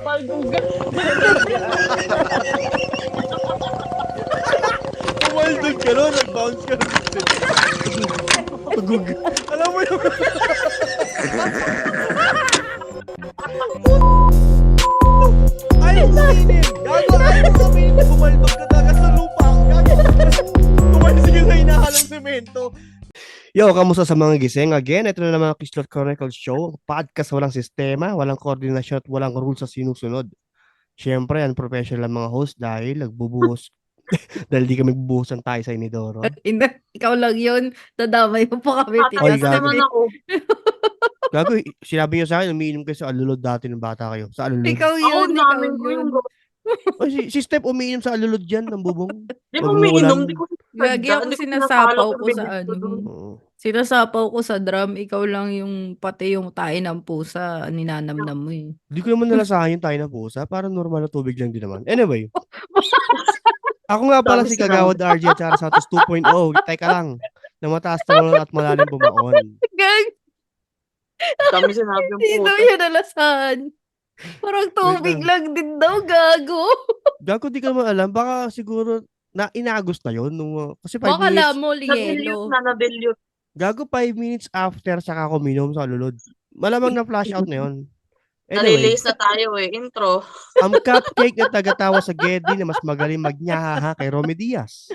Malduga. Umaldog ka nun, nag-bounce ka nun. Pagug. Alam mo yung... Ay, uminin! Gago, ay, uminin! Umaldog ka dagat sa lupa. Gago. Tumalsig ka sa hinahalang semento. Yo, kamusta sa mga gising? Again, ito na naman ang Kislot Chronicles Show. Podcast walang sistema, walang koordinasyon at walang rules sa sinusunod. Siyempre, unprofessional ang mga host dahil nagbubuhos. Dahil di kami bubuhusan tayo sa inidoro. Ikaw lang yun. Nadamay mo pa kami. Oy, Tatas gago. naman ako. Gago, sinabi niyo sa akin, umiinom kayo sa alulod dati ng bata kayo. Sa alulod. Ikaw Ako yun, ikaw namin ko yun. yung Oy, si Steph umiinom sa alulod dyan ng bubong. Di ko Nag-uulan. umiinom, di ko Gagi ako Hindi ko sinasapaw pinapalo ko ng sa binito ano. dun. Oo. Sinasapaw ko sa drum. Ikaw lang yung pati yung tae ng pusa. Ninanamnam mo eh. Di ko naman nalasahan yung tayo ng pusa. Parang normal na tubig lang din naman. Anyway. Ako nga pala Dami si sinabi. Kagawad RJ at Chara Santos 2.0. Teka lang. Na mataas na at malalim bumaon. Gang, Dami sinabi yung hindi daw puta. yun nalasahan. Parang tubig Wait lang din daw, gago. Gago, di ka naman alam. Baka siguro na inagos na yun. Kasi 5 Baka minutes. mo, Na-dilute lielo. na, na-dilute. Gago 5 minutes after saka ako minom sa alulod. Malamang na flash out na yun. Anyway, Nalilis na tayo eh. Intro. ang cupcake na tagatawa sa Geddy na mas magaling magnyahaha kay Romy Diaz.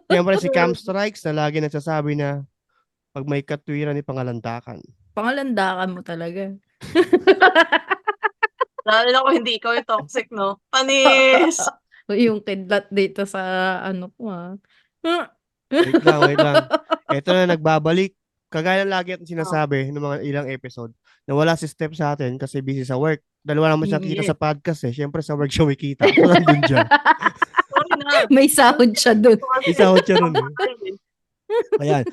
Siyempre si Cam Strikes na lagi nagsasabi na pag may katwiran ni pangalandakan. Pangalandakan mo talaga. Dahil ako hindi ikaw yung toxic, no? Panis! O yung kidlat dito sa ano ko ah. Wait lang. Ito na nagbabalik. Kagaya ng lagi at sinasabi ng mga ilang episode na wala si Steph sa atin kasi busy sa work. Dalawa naman siya kita Yeah. sa podcast eh. Siyempre sa work siya may kita. So nandun siya. Sorry na. May sahod siya dun. Isahod siya nun eh. Ayan.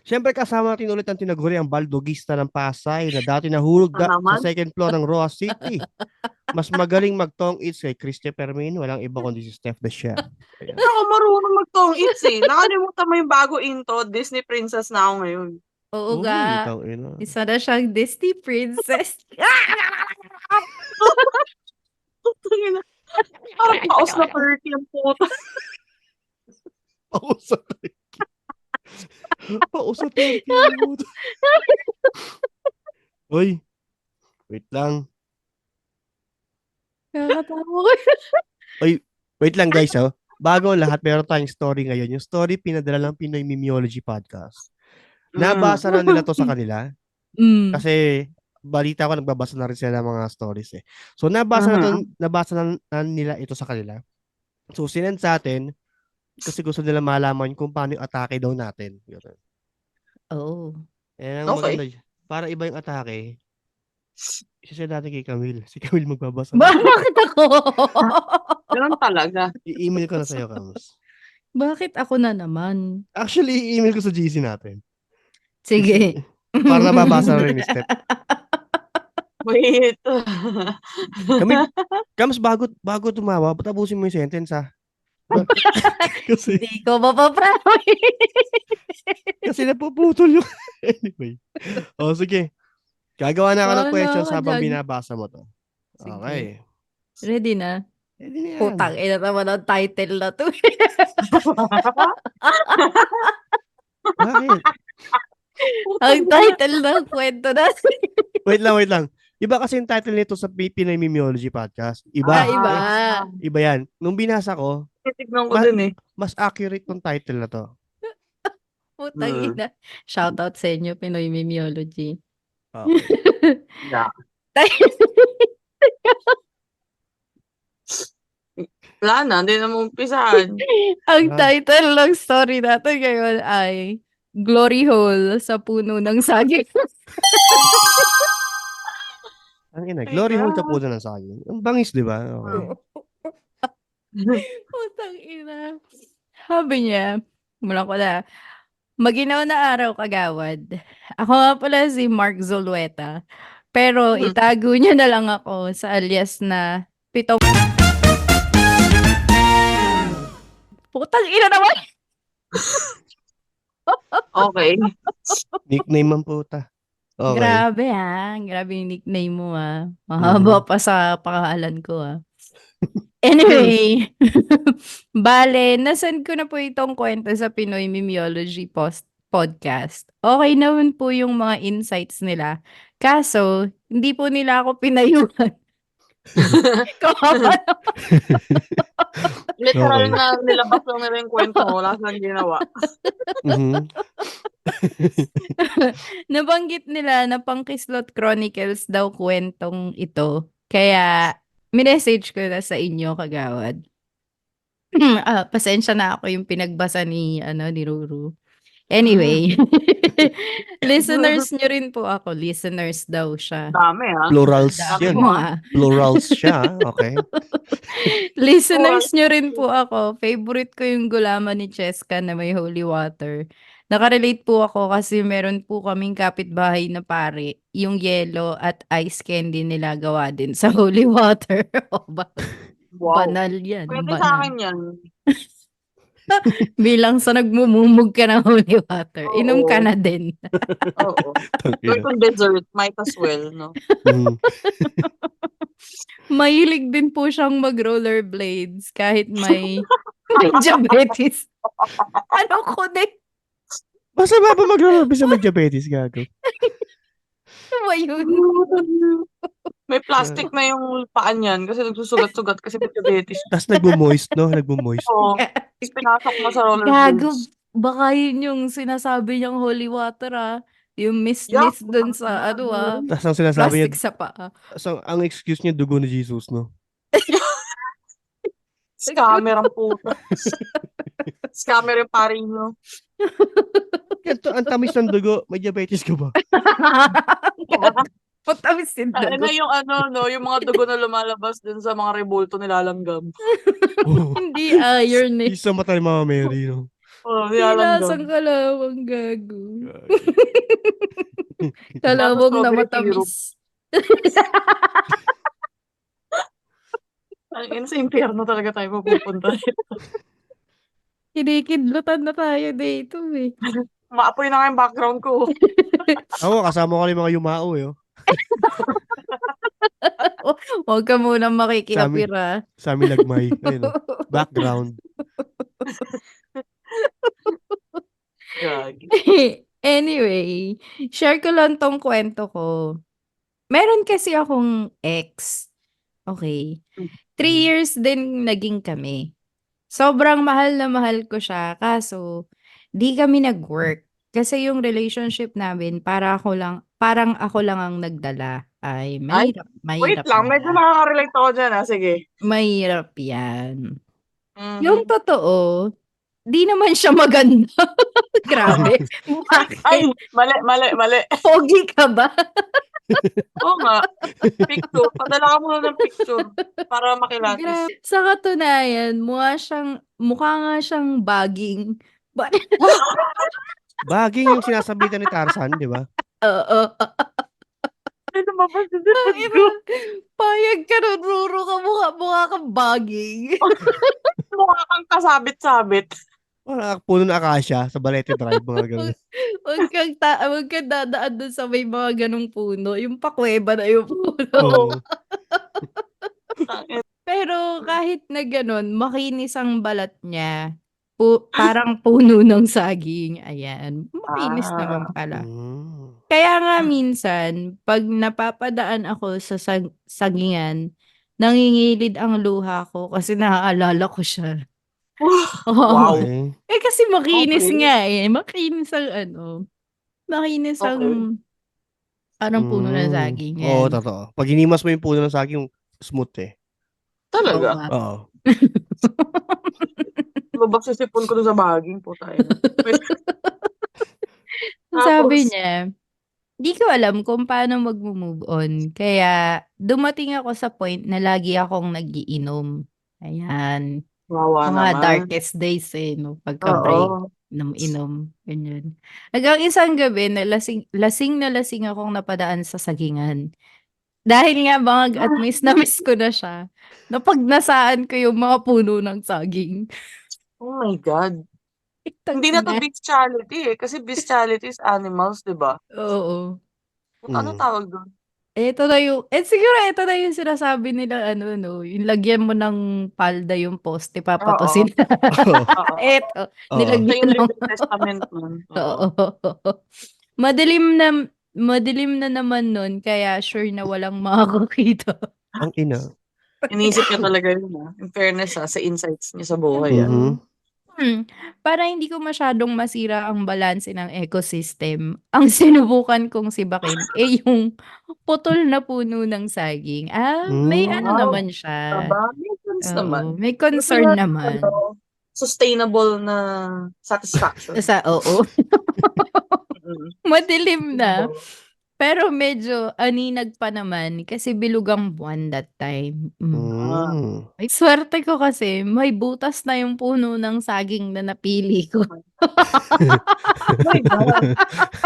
Siyempre kasama natin ulit ang tinaguri ang baldogista ng Pasay na dati nahulog Naman? sa second floor ng Roa City. Mas magaling magtong its kay Christy Permin. Walang iba kundi si Steph the Chef. Ayan. Ako marunong magtong its eh. Nakalimutan mo yung bago intro. Disney princess na ako ngayon. Oo Uy, ga. tangina. Isa na siyang Disney princess. Tangina. Parang paos na perky ang puta. Pausap tayo. Pausap tayo. Uy, wait lang. Nakakatawa ko. Wait lang guys, oh. Bago ang lahat, meron tayong story ngayon. Yung story pinadala ng Pinoy Mimiology Podcast. Nabasa na nila to sa kanila. Mm. Kasi balita ko nagbabasa na rin sila ng mga stories eh. So nabasa na nila ito sa kanila. So sinend sa atin kasi gusto nila malaman kung paano yung atake daw natin. Ganun. Oo. Yan ang Okay. maganda. Para iba yung atake. Isa natin kay Camille. Si Camille magbabasa. Bakit ako? Ganun talaga. I-email ko na sa'yo, Kams. Bakit ako na naman? Actually, i-email ko sa GC natin. Sige. Para nababasa na rin ni Steph. Wait. Kams, bago tumawa, tapusin mo yung sentence ha. kasi, Hindi ko mapapromise. kasi napuputol yung... Anyway. O, sige. Gagawa na ako ng Wala questions ka habang dyan. binabasa mo to. Sige. Okay. Ready na? Pwede na yan. Putang ina naman ang title na to. Bakit? Ang title ng kwento natin. Wait lang. Iba kasi yung title nito sa Pinoy Mimiology Podcast. Iba. Iba. Iba yan. Nung binasa ko, Titignan ko din eh. mas accurate tong title na to. Putang ina. Shoutout sa inyo, Pinoy Mimiology. Okay. Yeah. Wala na, hindi na mo umpisahan. Ang Ah. title ng story natin ngayon ay Glory Hole sa puno ng saging. Ang ina, My glory hole God. sa puno ng saging. Ang bangis, di ba? Okay. Putang ina. Sabi niya, mula ko na, maginaw na araw kagawad. Ako nga pala si Mark Zulueta. Pero itago niya na lang ako sa alias na Pitong. Putang ina naman! Okay. Nickname ang puta. Okay. Grabe grabe yung nickname mo Mhm. mahaba pa sa pangalan ko Anyway, bale na-send ko na po itong kwento sa Pinoy Memeology podcast. Okay naman po yung mga insights nila, kaso hindi po nila ako pinayuhan. Kawawa naman. Literal Okay. na nilabas lang nila yung kwento mo, wala silang ginawa. Mhm. Nabanggit nila na Pangkislot Chronicles daw kwentong ito, kaya minessage ko na sa inyo, kagawad. Pasensya na ako yung pinagbasa ni Ruru. Anyway, listeners nyo rin po ako. Listeners daw siya. Dami Plurals Dami yan. mo Plurals siya. Okay. Listeners nyo rin po ako. Favorite ko yung gulaman ni Cheska na may holy water. Nakarelate po ako kasi meron po kaming kapitbahay na pare. Yung yellow at ice candy nila gawa din sa holy water. Wow. Banal yan. Pwede sa Banal. akin yan. Bilang sa nagmumumog ka ng holy water, inom ka Oo. na din. Oo. Tangina. Kung dessert, might as well, no? Mhm. Mahilig din po siyang mag-rollerblades kahit may diabetes. Ano ko din? Basta ba mag-rollerblades sa may diabetes, gago? Ano ba yun? May plastic na yung paan yan kasi nagsusugat-sugat kasi may diabetes. Tapos nagmo-moist, no? Nagmo-moist. Oo. Tapos pinasok mo sa Gago, rollerblades. baka yun yung sinasabi niyang holy water Yung Yuck! mist dun sa Tapos ang sinasabi niya, plastic sa paa. ang excuse niya, dugo ni Jesus, no? Scammer ang puta. Scammer yung pari nyo. Ganito, ang tamis ng dugo, may diabetes ka ba? Patamis din Ano dugo. yung yung mga dugo na lumalabas dun sa mga rebulto nilalanggam. Oh, Hindi iron yung sa mata ni Mama Mary, no? Oh, Nilasang nilalanggam. kalawang gago. Tapos Kalawang na strawberry matamis. Sa impyerno talaga tayo mapupunta. Kinikidlutan na tayo dito Maapoy na nga yung background ko. Ako, kasama ko yung mga yumao, eh. Huwag ka muna makikiapira. Sa amin lagmay. Ayun, no? Background. Gagi. Anyway, share ko lang tong kwento ko. Meron kasi akong ex. Okay. 3 years din naging kami. Sobrang mahal na mahal ko siya, kaso di kami nag-work. Kasi yung relationship namin parang ako lang ang nagdala. Ay, Wait mahirap lang, medyo na. nakaka-relate ako dyan Sige. Mahirap yan. Mhm. Yung totoo, di naman siya maganda. Grabe. Ay, Bakit? mali. Pogi ka ba? Oo nga. Picture. Padala ka muna ng picture para makilatis. Grabe. Sa katunayan, mukha nga siyang baging. Baging yung sinasabitan ni Tarzan, di ba? Oo. Ay, lumabas din sa Ay, ko. payag ka nun, Ruru ka, mukha kang baging. Mukha kang kasabit-sabit. Parang puno ng akasya sa Balete Drive, mga ganun. Huwag kang dadaan dun sa may mga ganong puno. Yung pakweba na yung puno. Oo. Pero kahit na ganon, makinis ang balat niya. Parang puno ng saging. Ayan. Makinis naman pala. Mm. Kaya nga minsan, pag napapadaan ako sa sagingan, nangingilid ang luha ko kasi naaalala ko siya. Wow. Okay. Kasi makinis Okay. nga Makinis ang makinis ang parang puno ng saging. Oo, Yan. totoo. Pag hinimas mo yung puno ng saging, smooth eh. Talaga? Oo nga. Oo. Lumabas yung sipon ko doon sa baging po tayo. Sabi niya, di ko alam kung paano mag-move on. Kaya dumating ako sa point na lagi akong nagiinom. Ayan. Wawa Mga naman. darkest days pagka-break. Oo. Inom, ganyan. Hanggang isang gabi, lasing na lasing akong napadaan sa sagingan. Dahil nga at miss na miss ko na siya, napagnasaan ko yung mga puno ng saging. Oh my God. Hindi na to bestiality kasi bestiality is animals, di ba? Oo. Ano tawag doon? Siguro ito na yung sinasabi nila, yung lagyan mo ng palda yung poste, Oo. papatusin. Oo. Oo. Eto, Oo. Siya yung nilagyan ng... living testament nun. Oo. Oo. Madilim na naman nun, kaya sure na walang makakakita. Ang ina. Iniisip niya talaga yun, In fairness, sa insights niya sa buhay, Mhm. Para hindi ko masyadong masira ang balanse ng ecosystem, ang sinubukan kong sibakin, yung putol na puno ng saging. May ano Hmm. naman siya. Aba, makes sense naman. Oo, may Gusto concern niya, naman. sustainable na satisfaction. Oo. Madilim na. Sustainable. Pero medyo aninag pa naman kasi bilog ang buwan that time. Ah. Hmm. Ay, swerte ko kasi may butas na yung puno ng saging na napili ko. Oh my God.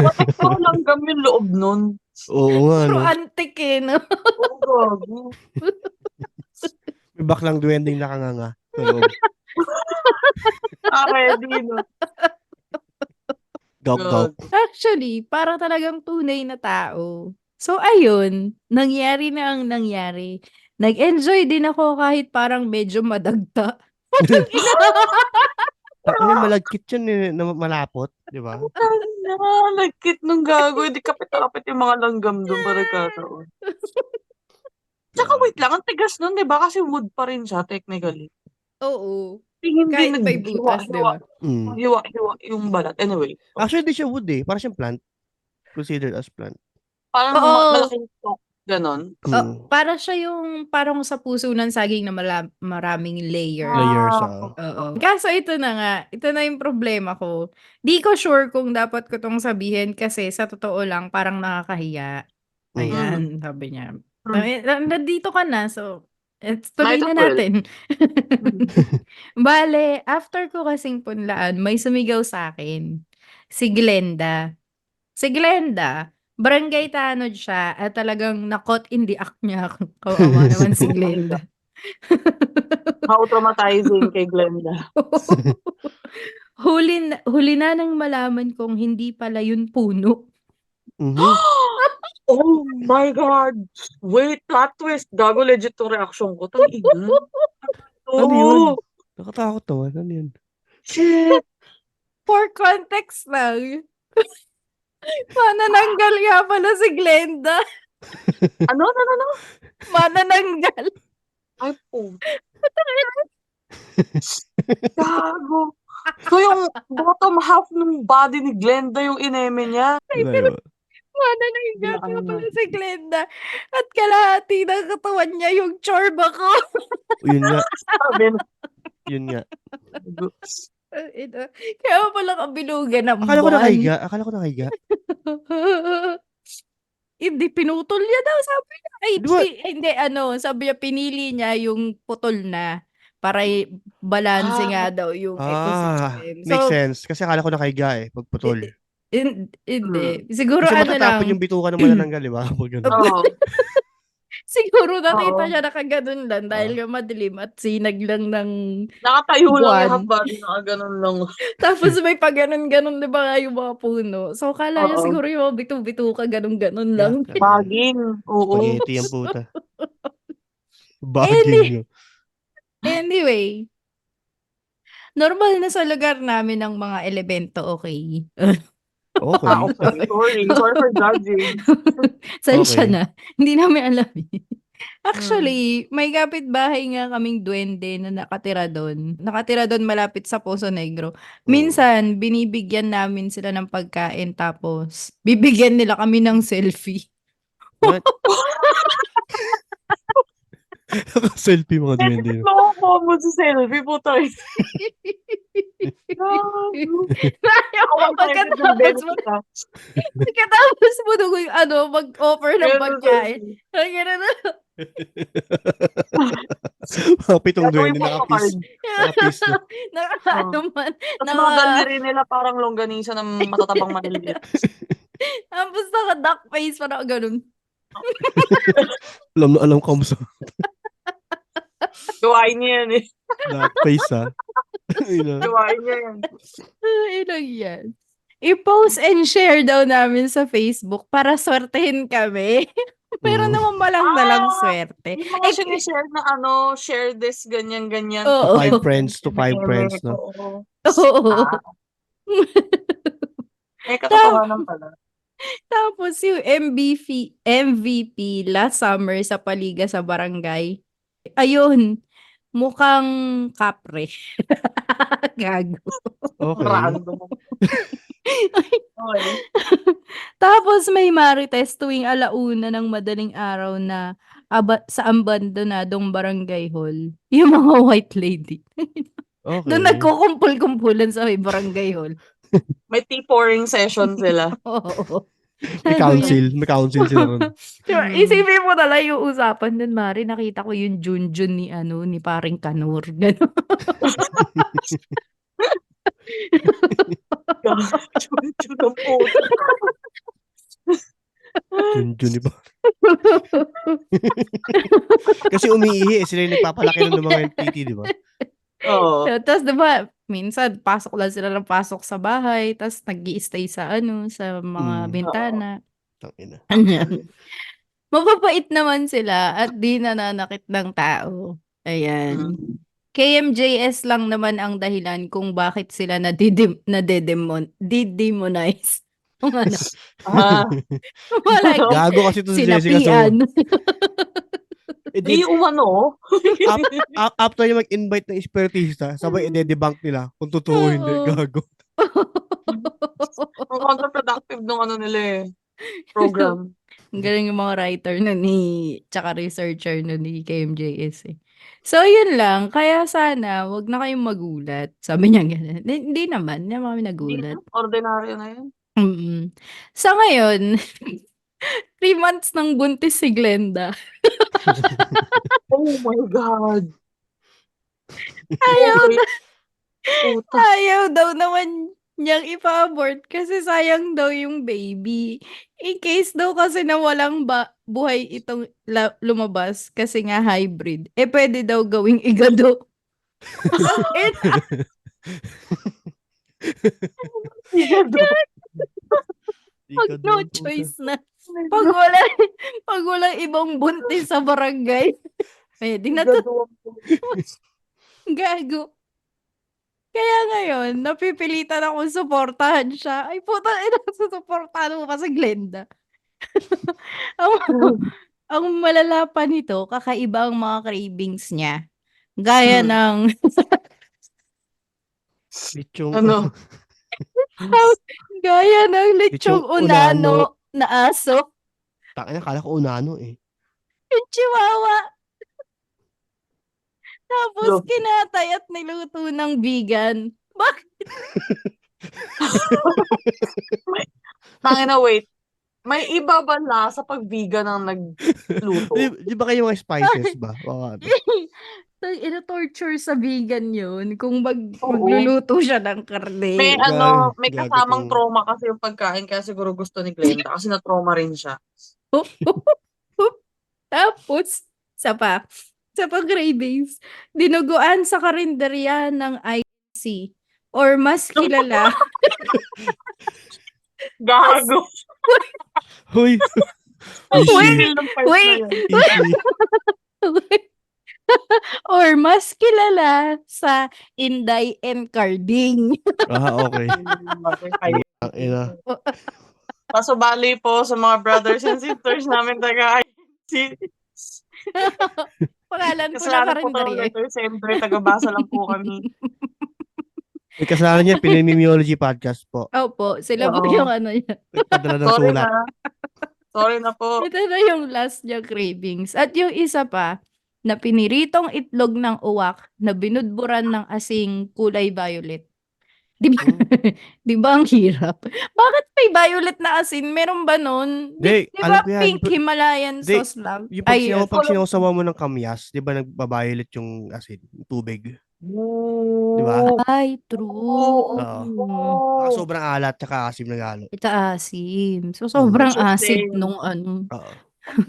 Bakit puro langgam yung loob nun? Oo nga, Puro no? antik no? Oh, gago. May baklang duwending nakanganga sa loob. Ready, no? Gawk-gawk. Gago. Actually, para talagang tunay na tao. So, ayun. Nangyari na ang nangyari. Nag-enjoy din ako kahit parang medyo madagta. Tangina, malagkit yun na malapot, di ba? Nagkit nung gago. Hindi kapit na kapit yung mga langgam doon para kataon. Tsaka wait lang, ang tigas nun, di ba? Kasi wood pa rin siya, technically. Oo. Hindi Kahit may butas, di ba? hiwa yung balat. Anyway. Actually, di siya wood eh. Parang siyang plant. Considered as plant. Parang Oo. malaking stalk. Ganon. Para siya yung parang sa puso ng saging na maraming layer. Layers, Oo. Kaso ito na nga, ito na yung problema ko. Di ko sure kung dapat ko tong sabihin kasi sa totoo lang parang nakakahiya. Ayan, sabi niya. Nandito ka na, so tuloy Might na as well. natin. Bale, after ko kasing punlaan, may sumigaw sa akin. Si Glenda. Barangay tanod siya at talagang na-caught in the act niya. Kawawa naman si Glenda. How traumatizing kay Glenda. Huli na nang malaman kong hindi pala yun puno. Oh my God! Wait, plot twist. Gago, legit to reaction ko. Tang-ina. Ano yun? Nakatakot naman. Ano yun? Shit! For context lang. Manananggal nga pala si Glenda. Ano? Manananggal. Ay po. Gago. So yung bottom half ng body ni Glenda yung ineme niya. Manananggal nga pala si Glenda. At kalahati ng katawan niya yung chorba ko. Yun nga. Sabi na. Yun nga. Kaya pala kabilugan ng Akala ko buwan. nakahiga. Hindi, pinutol niya daw, sabi niya. Ay, Di ba? hindi, sabi niya, pinili niya yung putol na para balanse nga daw yung ecosystem. Makes sense. Kasi akala ko nakahiga pag putol. Hindi. Siguro Kasi lang. matatapon yung bituka ng manananggal, di ba? Oo. Siguro nakita niya nakaganon lang dahil nga madilim at sinag lang ng Nakatayo lang buwan. yung half body, nakaganon lang. Tapos may paganon-ganon, di ba nga yung mga puno. So, kala niya siguro yung bitu-bituka, ganon-ganon lang. Baging. Oo. Spaghetti ang puta. Baging. Anyway, normal na sa lugar namin ng mga elemento, okay? Okay. Sorry for judging. Saan siya na? Hindi namin alam. Actually, may kapitbahay nga kaming duwende na nakatira doon. Nakatira doon malapit sa Poso Negro. Minsan, binibigyan namin sila ng pagkain tapos bibigyan nila kami ng selfie. What? Selfie mga duwende. Nakakawa mo sa selfie, puta. Pagkatapos mo nung mag-offer ng pagkain. Mga pitong duwende nakapis. Nakakanuman. Tapos mga daliri nila parang longganisa ng matatabang maliliit. Tapos naka-duck face, parang ganun. Alam na alam ko mo sa Gawain niya yan duck face Gawain niya yan. Ilang yan. i-post and share daw namin sa Facebook para swertehin kami. Meron naman malang dalang swerte. Yung mga sinishare na share this, ganyan-ganyan. Oo. To 5 friends, no? Oo. Oo. Katotohanan pala. Tapos yung MVP last summer sa paliga sa barangay. Ayun, mukhang kapre. Gago. Okay. Random. Okay. Tapos may marites tuwing 1:00 ng madaling araw na sa abandonadong barangay hall. Yung mga white lady. Okay. Doon nagkukumpul-kumpulan sa may barangay hall. May tea pouring session sila. Oo. May council sila ron. Diba, isipin mo na lang yung usapan dun, Mari. Nakita ko yung Junjun ni paring Kanor. Gano'n. Junjun ang puto. Junjun, di ba? Kasi umiihi, sila yung nagpapalaki ng mga NPT, di ba? Oo. Tapos diba, minsan pasok lang sila ng pasok sa bahay, tapos nag-i-stay sa sa mga bintana. Tangina. Mababait naman sila at di nananakit ng tao. Ayan. KMJS lang naman ang dahilan kung bakit sila didemonize. Kung ano. Wala. Gago kasi ito si Jessica. Sinapian. Di umano. After niya mag-invite ng espiritista, sabay i-debunk nila kung totoo o hindi. Gago. Ang counterproductive nung nila program. Ang galing yung mga writer tsaka researcher ni KMJS eh. So, yun lang. Kaya sana, wag na kayong magulat. Sabi niya gano'n. Hindi naman. Hindi naman kami nagulat. Ordinaryo na yun. Sa ngayon, 3 months nang buntis si Glenda. Oh my God. Ayaw daw naman niyang ipa-abort kasi sayang daw yung baby. In case daw kasi na walang buhay itong lumabas kasi nga hybrid, pwede daw gawing igado. Pag no choice na. Pag walang ibang buntis sa barangay, pwede na to. Gago. Kaya ngayon, napipilitan akong suportahan siya. Ay, puta, susuportahan mo pa si Glenda. ang malala pa nito, kakaiba ang mga cravings niya. Gaya ng... Gaya ng lechong unano na aso. Takina, kala ko unano eh. Yung chihuahua. Tapos kinatay at niluto ng vegan. Bakit? Tangina, wait. May iba ba lasa pag vegan ang nagluto? Di ba kayo mga spices ba? Ina-torture sa vegan yun kung magluluto siya ng karne. May kasamang trauma kasi yung pagkain kaya siguro gusto ni Glenda kasi na-trauma rin siya. Tapos, sa cravings, dinuguan sa karinderya ng IC or mas kilala. Gago. Hoy. Wait. Or mas kilala sa Inday and Carding. Okay. Paso bali po sa mga brothers and sisters namin taga-IC. Pangalan po na karinderya. Siyempre, taga-basa lang po kami. May kasalanan niya, Pinimimiology Podcast po. Opo, sila po yung niya. Nagpadala ng sulat. Sorry na po. Ito na yung last niya cravings. At yung isa pa, na piniritong itlog ng uwak na binudburan ng asing kulay violet. Di ba ang hirap? Bakit may violet na asin? Meron ba nun? Di ba pink Himalayan sauce lang? Yung pag sinawsawa mo ng kamyas, di ba nagba-violet yung asin, tubig? Di ba? Ay, true. Sobrang alat tsaka asim na galo. Ito asim. So, sobrang acid nung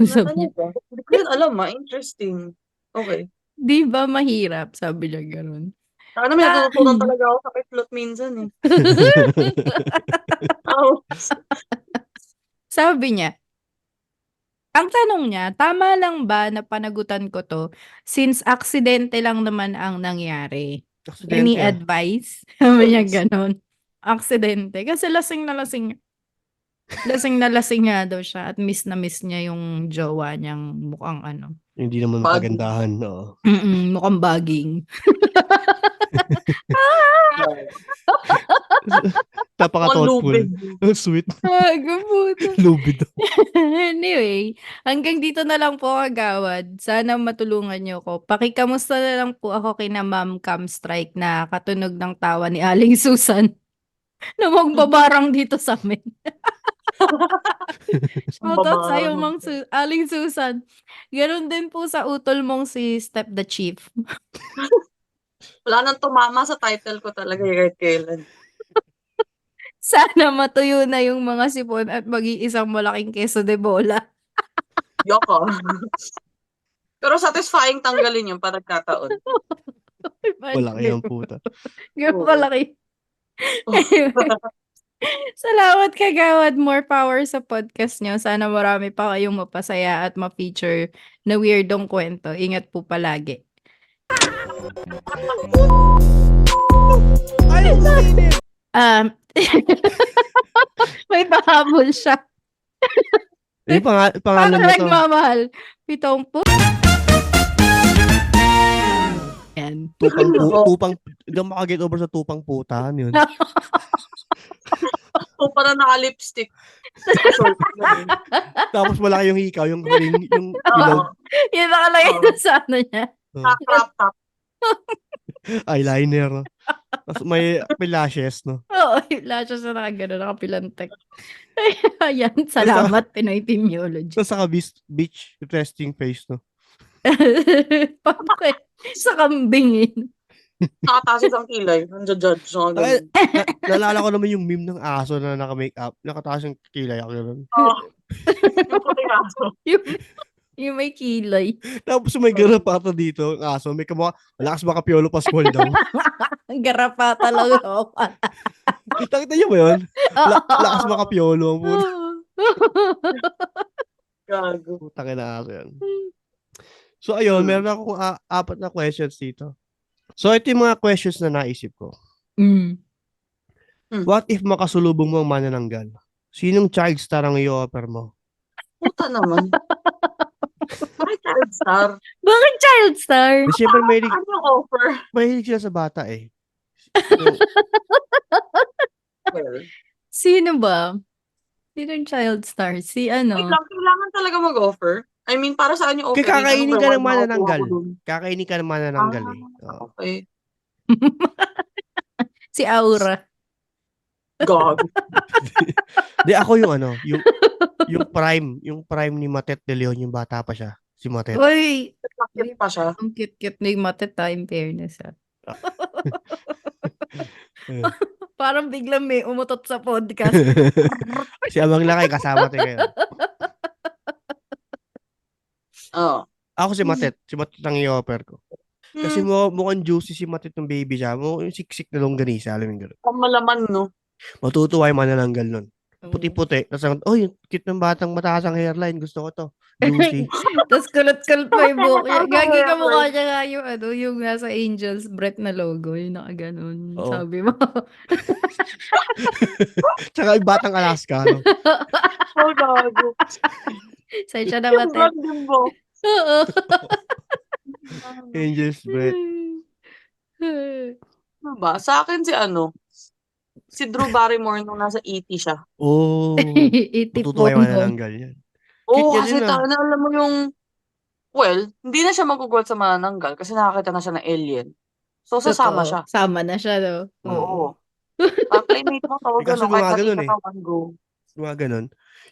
Sabi niya. Hindi ko yun alam, interesting. Okay. Di ba mahirap? Sabi niya gano'n. Ano, may natutunan talaga ako sa kislot minsan eh. Oh, Sabi niya, ang tanong niya, tama lang ba na panagutan ko to since aksidente lang naman ang nangyari? Any Aksidente advice? Sabi niya ganon. Aksidente. Kasi lasing na lasing. Lasing na lasing nga daw siya at miss na miss niya yung jowa niyang mukhang ano. Hindi naman Bagay. makagandahan. Oo. Mukhang baging. Napaka-thoughtful. lubid. Ang sweet. Gabuto. Lubid. Anyway, hanggang dito na lang po kagawad. Sana matulungan niyo ko. Pakikamusta na lang po ako kina Ma'am Cam Strike na katunog ng tawa ni Aling Susan na magbabarang dito sa amin. Shoutout sa'yo, Aling Susan. Ganon din po sa utol mong si Step the Chief. Wala nang tumama sa title ko talaga kahit kailan. Sana matuyo na yung mga sipon at mag-iisang malaking keso de bola. Yoko. Pero satisfying tanggalin yung parang kataon. Wala kayang puta. Ganun kalaki. Anyway, salamat kagawad. More power sa podcast nyo. Sana marami pa kayong mapasaya at ma-feature na weirdong kwento. Ingat po palagi. Ay, umiinit! May pahabol siya. Pangalan Parang mo to. nagmamahal. 70. Yan. Tupang, hindi ako makaget over sa tupang puta. Yun. So, parang naka-lipstick. Tapos malaki yung hikaw, yung ilog. Yan nakalagay na sa ano niya. Crop top. Eyeliner. No? Tapos may lashes, no? Oo, yung lashes na nakagano, nakapilantek. Ayan, salamat, Pinoy Pimyology. Tapos saka beach resting face, no? Bakit? Sa kambingin. Nakatasis ang kilay. Nandiyo-judge. So, Ay, naalala ko naman yung meme ng aso na naka-makeup. Nakataas yung kilay ako. Ganun. yung puting aso. Yung may kilay. Tapos may garapata dito, ang aso. May kamukha, malakas baka Piolo Pascual daw. Garapata lang ako. Nakita niyo ba yun? Lakas baka Piolo. Ang puta. Gago. Putang ina aso yan. So ayun, meron akong 4 na questions dito. So ito yung mga questions na naisip ko. What if makasulubong mo ang manananggal? Sinong child star ang i-offer mo? Puta naman. Bakit child star? Bakit child star? Siyempre Ano yung offer? mahilig sila sa bata eh. Well, Sino ba? Sinong child star? Si wait ano? lang, kailangan talaga mag-offer? I mean, para saan yung offer? Kakainin ka ng manananggal. manananggal. Kakainin ka ng manananggal eh. Oo. Okay. Si Aura. Gago. Di ako yung ano, yung prime ni Matet de Leon, yung bata pa siya, si Matet. Uy, Sakit pa siya. ang cute-cute na yung matet in fairness ha. Parang biglang may umutot sa podcast. Si Amang Lakay kasama tayo ngayon. Oo. Ako si Matet ang i-offer ko. Kasi mukhang juicy si Matet ng baby siya. Yung siksik na longganisa, alam mo yung gano'n. Ang malaman, no? Matutuwa yung manananggal nun. Puti-puti. Tapos, yung cute ng batang mataas ang hairline. Gusto ko to. Juicy. Tapos kulot-kulot pa yung buhok niya. Gagi ka mukha niya nga yung ano, yung nasa Angel's Breath na logo. Yung nakaganon. Oo. Sabi mo. Tsaka yung batang Alaska. No? Oh, gago. Sa'yo siya na Yung matet. random mo. Oo. Angel's Breath. Ano ba? Sa akin si Drew Barrymore nung nasa ET siya. Oh. Itipon Matutuwa yung mo. manananggal yan. Oo, Cute kasi yan yun, alam mo yung, well, hindi na siya magugulat sa manananggal kasi nakakita na siya ng alien. So, sasama Totoo. siya. Sama na siya, no? Oo. Playmate mo tawag Kaso kahit gumaganon nakita ka one go. Mga ganun.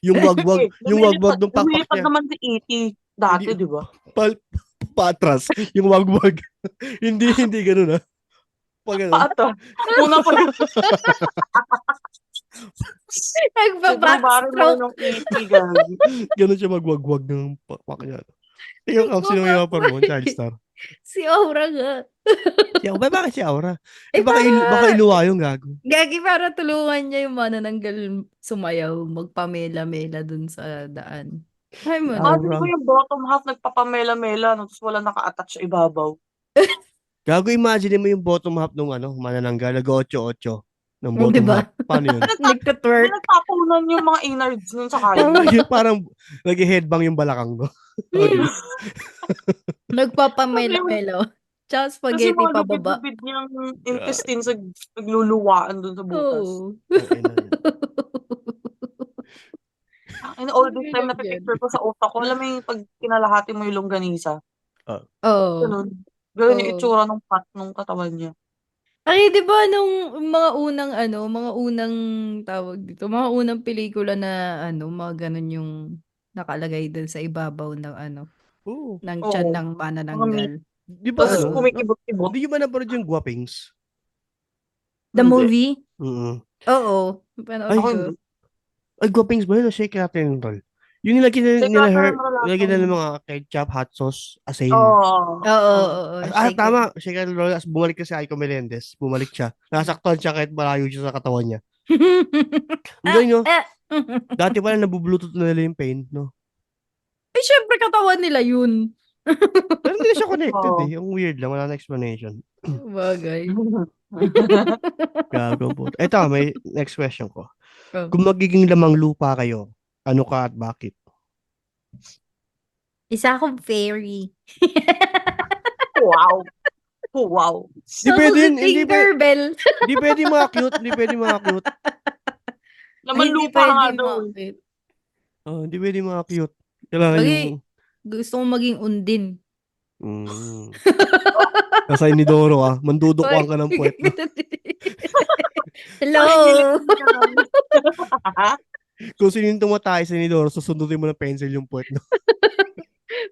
Yung wagwag ng pakpak Lumilipad niya. naman si E.T. dati, Hindi- di ba? Patras. Yung wagwag. hindi ganun ah. Pag ganun. Paata. Una pa yung si Drew Barrymore Nagpa-backstroke. ng E.T. gagi. Ganun siya magwagwag ng pakpak niya. Ikaw, Kam, sino yung offer mo? Child star. Si Aura nga. Si Aura, bakit si Aura? Eh, baka para, iluwa yung gago. Gagi, para tulungan niya yung manananggal sumayaw, magpamela-mela dun sa daan. Ay mo, Aura. Imagine ko yung bottom half nagpapamela-mela, no, tapos wala naka-attach sa ibabaw. Gago, imagine mo yung bottom half nung manananggal, nag-8-8 ng bottom diba? half. Paano yun? Hindi Nagtutwerk. nagtapunan yung mga innards nun sa parang, kain. parang nag-headbang yung balakang ko. Ano yun? Nagpapamela-mela. Tsaka Kasi spaghetti mga pababa. lubid-lubid niyang intestines nagluluwaan dun sa butas. Oo. Tangina yun. And all this Ang time na hirap yan. picture ko sa utak ko, alam mo yung pag kinalahati mo yung longganisa. Oo. Ganun. Ganun yung Oo. itsura ng pat nung katawan niya. Ay, di ba nung mga unang tawag dito, mga unang pelikula na mga ganun yung nakalagay dun sa ibabaw ng Oo. ng Oo. tiyan ng Mga meat. manananggal. Di ba Tapos Oo. kumikibot-kibot. Hindi nyo ba napanood yung Guapings? The Hindi. movie? Mm. Oo. Ay, Panood Ako ko. hindi. Ay, Guapings ba yun? Shake natin yung roll. Yung nilagyan Shake nila natin her, yung roll nilagyan nila natin. ng mga ketchup, hot sauce, asin. Oo. Oo. Shake Tama. Shake natin yung roll. As bumalik kasi Aiko Melendez. Bumalik siya. Nasaktan siya kahit malayo siya sa katawan niya. Ang galing, no? Dati pala nabublutot na nila yung pain, no? Eh, syempre katawan nila yun. Pero hindi na siya connected Oo. eh. Yung weird lang. Wala na explanation. Bagay. Gago po. Ito, may next question ko. Oh. Kung magiging lamang lupa kayo, ano ka at bakit? Isa akong fairy. Wow. Wow. Di pwede yun. Hindi pwede. Tinkerbell. Di pwede mga cute. Di pwede mga cute. Naman Hindi lupa nga pwede daw. makit. Oh, di pwede mga cute. Kailangan Bagay, yung... gusto kong maging undin. Nasa inidoro ka. Mandudukuan ka ng puwet. No? Hello. Pakingilin ka lang. Kung sino yung tumatay sa inidoro, susundutin mo ng pencil yung puwet. No?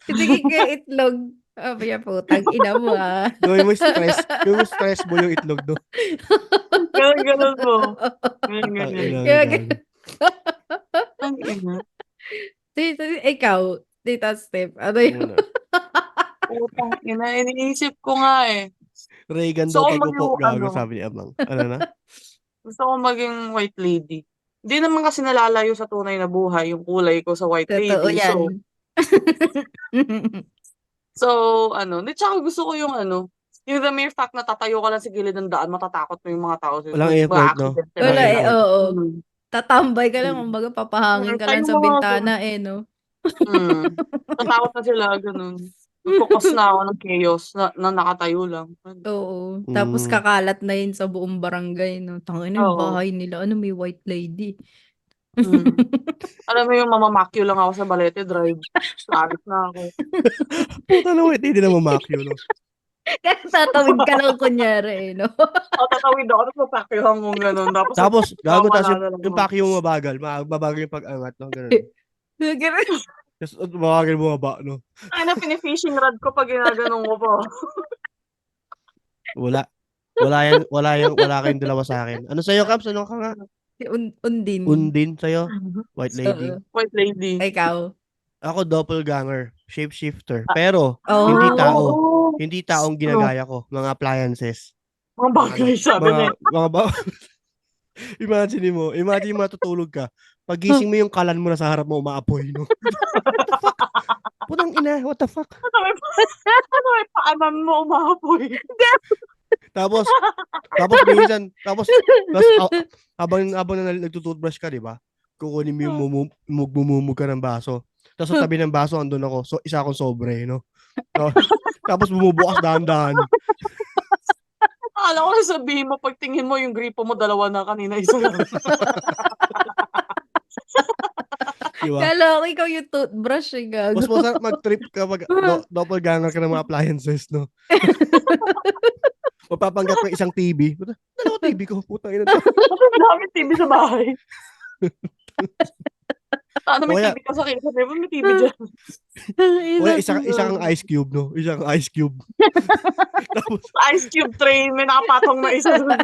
Pitigil ka itlog. Abaya po, ina mo ah. Gawin mo stress. Gawin mo stress mo yung itlog. No? Ganun mo. Ganun. Kaya Gago. Ang ina. Ikaw, Tita Steph, ano yun? Muna. Utang ina. Iniisip ko nga eh. Reagan Gusto daw ko pag-upo. maging, Gago, sabi ni Amang. Ano na? gusto ko maging white lady. Hindi naman kasi nalalayo sa tunay na buhay yung kulay ko sa white Totoo lady. yan. So, hindi, tsaka gusto ko yung yung the mere fact na tatayo ka lang sa gilid ng daan, matatakot mo yung mga tao. Walang effort, no? Accident ka Wala na. eh, oo. Mm. Tatambay ka lang, kumbaga papahangin ka lang Tayo sa mga bintana no? Tatakot na sila, ganun. Magkukos na ako ng chaos na nakatayo lang. Oo. Tapos kakalat na yun sa buong barangay, no? Tangina yung Oo. bahay nila. Ano, may white lady. Alam mo yung mamamakyo lang ako sa Balete Drive. Salit na ako. Puta na, wait. Hindi na mamakyo, no? Kaya tatawid ka lang kunyari, no? Tatawid ako, tapos mapakyohan mo gano'n. Tapos, gago, tapos mawala na lang yung ako. pakyo mo mabagal. Mabagal yung pag-angat, no? Ganun. Ganun. Tapos, mabagal mo maba, no? Ay na, pinifishing rod ko pag ginaganong ko po. Wala. Wala kayong dalawa sa akin. Ano sa'yo, Caps? Ano ka nga? Undin. Undin sa'yo? White lady. White lady. Ikaw. Ako, doppelganger. Shapeshifter. Pero, Oh. hindi tao. Oo. Hindi taong ginagaya ko. Mga appliances. Mga bagay, sabi na. Imagine matutulog ka. Pagising mo yung kalan mo na sa harap mo, umaapoy, no? Putang ina, what the fuck? Ano may paanan mo umapoy? Tapos habang nagtututbrush ka, di ba? Kukunin mo yung mumumug ka ng baso. Tapos sa tabi ng baso, andun ako. So, isa akong sobre, no? Tapos bumubukas dahan-dahan. Akala ko sabihin mo, pagtingin mo yung gripo mo, dalawa na kanina, isa lang. Diba? Kala ko ikaw yung toothbrush eh, gago. Mas masarap mag-trip kapag doppelganger ka ng mga appliances, no? Mapapanggap ka isang TV. Dalawa TV ko. Putang ina to. Dami TV sa bahay. Ano may Kaya- TV ka sa kanya? Sabi mo, may TV dyan. Wala, isang ice cube, no? Isang ice cube. Tapos, Ice cube tray, may nakapatong na isa doon.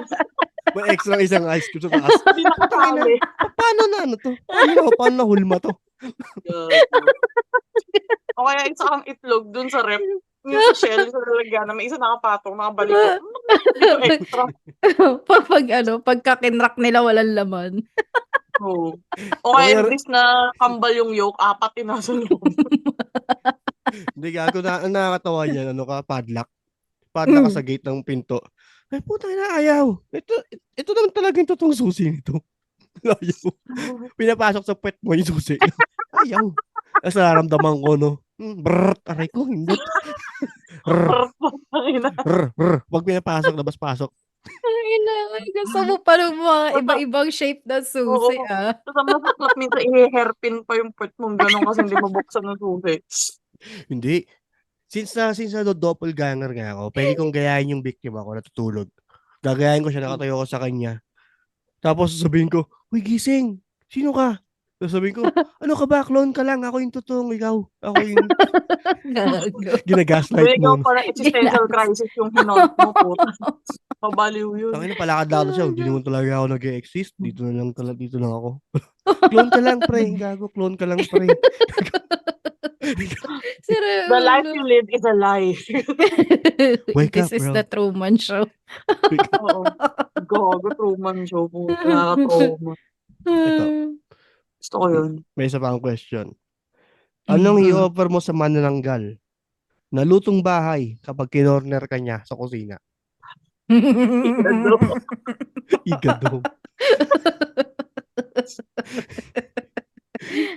may extra isang ice cube sa taas. Hindi nakatali. Paano na ano to? Paano na hulma to? O kaya isa kang itlog dun sa rep. Yung sa shell, sa lalagyan, may isa nakapatong, nakabalikot. Dito extra. Pagka kinrak nila walang laman. Oo. O O kaya kaya, imbis na kambal yung yolk, 4 yung nasa loob. hindi gago na, ang nakakatawa niyan, padlock. Padlock ka sa gate ng pinto. Ay, puta na, ayaw. Ito naman talaga yung totoong susi nito. Ayaw. Pinapasok sa puwet mo yung susi. Ayaw. Tapos nararamdaman ko, no? Brrr, aray ko, hindot. Brrr, brrr. Pag pinapasok, labas pasok. Gusto mo pa ng mga iba-ibang shape na susi, Oo. ah. Tapos ang masakit minsan, i-hairpin pa yung puwet mong gano'n kasi hindi mabuksan ng susi. Hindi. Since na doppelganger nga ako, pwede kong gayahin yung victim ako, natutulog. Gagayahin ko siya, nakatayo ko sa kanya. Tapos sasabihin ko, "Uy, gising! Sino ka?" Sasabihin ko, "Ano ka ba? Clone ka lang. Ako yung totoong ikaw. Ako yung Gago. ginagaslight Hindi, ikaw mo." parang existential crisis yung hinaunt mo, puta. Mabaliw yun. Tangina, palakad siya. Hindi naman talaga ako nag-e-exist. Dito lang ako. Clone ka lang, pre. Gago, clone ka lang, pre. Sira The life ulo. you live is a lie. Wake This up, is bro. the Truman Show. Oo. Gago, Truman Show po. Nakaka-trauma. Ito, Gusto ko yun. may isa pa akong question. Anong i-offer mo sa manananggal na lutong bahay kapag kinorner ka niya sa kusina? Ano? Igado.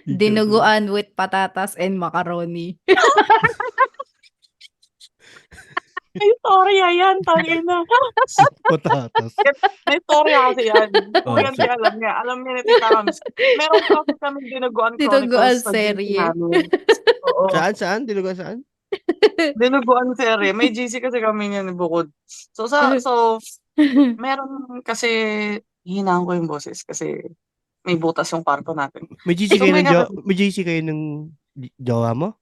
Dinuguan with patatas and macaroni. May storya yan, tangina. Patatas. May storya kasi yan. Kung Oh, yan sige. di alam niya. Alam niya ni Tita Rams. Meron kasi kami dinuguan Dinuguan chronicles sa GC serye. namin. Oo. Saan? Dinugan saan? Dinuguan serye. May GC kasi kami niyan bukod. So, meron kasi hinaan ko yung boses kasi may butas yung kwarto natin. May GC So, kayo may may GC kayo ng jowa mo?